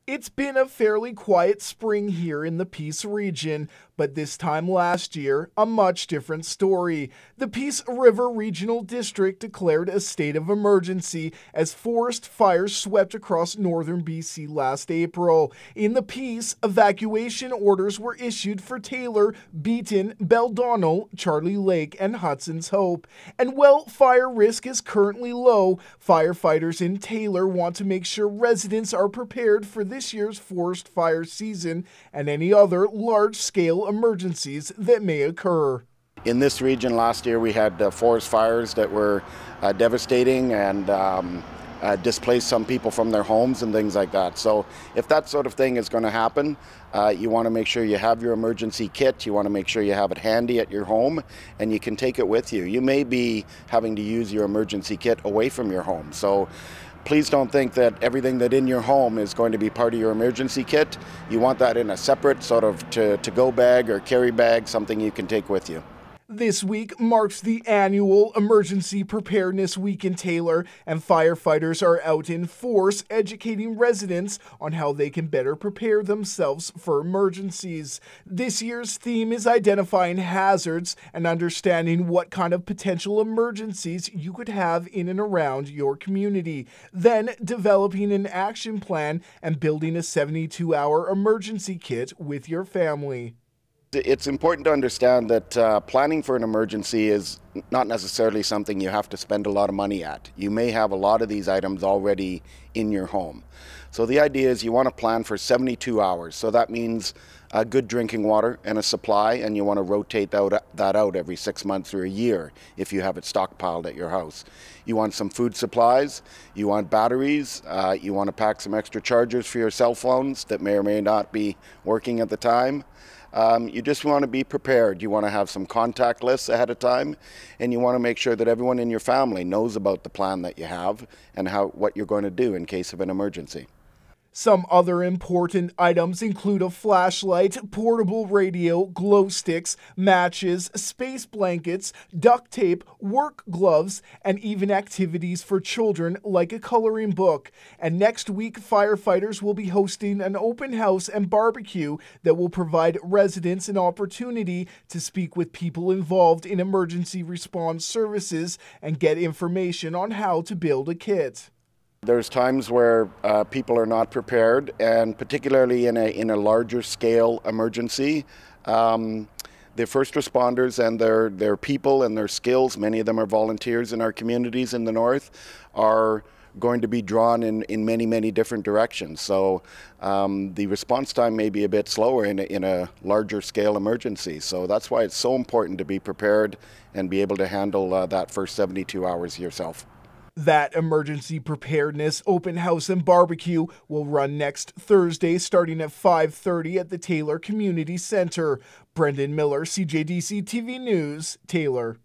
It's been a fairly quiet spring here in the Peace region, but this time last year, a much different story. The Peace River Regional District declared a state of emergency as forest fires swept across northern BC last April. In the Peace, evacuation orders were issued for Taylor, Beaton, Beldonno, Charlie Lake, and Hudson's Hope. And while fire risk is currently low, firefighters in Taylor want to make sure residents are prepared for this year's forest fire season and any other large-scale emergencies that may occur. In this region last year we had forest fires that were devastating and displaced some people from their homes and things like that. So if that sort of thing is going to happen, you want to make sure you have your emergency kit, you want to make sure you have it handy at your home and you can take it with you. You may be having to use your emergency kit away from your home. So please don't think that everything that's in your home is going to be part of your emergency kit. You want that in a separate sort of to-go bag or carry bag, something you can take with you. This week marks the annual Emergency Preparedness Week in Taylor, and firefighters are out in force educating residents on how they can better prepare themselves for emergencies. This year's theme is identifying hazards and understanding what kind of potential emergencies you could have in and around your community. Then developing an action plan and building a 72-hour emergency kit with your family. It's important to understand that planning for an emergency is not necessarily something you have to spend a lot of money at. You may have a lot of these items already in your home. So the idea is you want to plan for 72 hours. So that means good drinking water and a supply, and you want to rotate that out every 6 months or a year if you have it stockpiled at your house. You want some food supplies, you want batteries, you want to pack some extra chargers for your cell phones that may or may not be working at the time. You just want to be prepared. You want to have some contact lists ahead of time, and you want to make sure that everyone in your family knows about the plan that you have and what you're going to do in case of an emergency. Some other important items include a flashlight, portable radio, glow sticks, matches, space blankets, duct tape, work gloves, and even activities for children like a coloring book. And next week, firefighters will be hosting an open house and barbecue that will provide residents an opportunity to speak with people involved in emergency response services and get information on how to build a kit. There's times where people are not prepared, and particularly in a larger scale emergency, the first responders and their people and their skills, many of them are volunteers in our communities in the north, are going to be drawn in many different directions. So the response time may be a bit slower in a larger scale emergency. So that's why it's so important to be prepared and be able to handle that first 72 hours yourself. That emergency preparedness open house and barbecue will run next Thursday starting at 5:30 at the Taylor Community Center. Brendan Miller, CJDC-TV News, Taylor.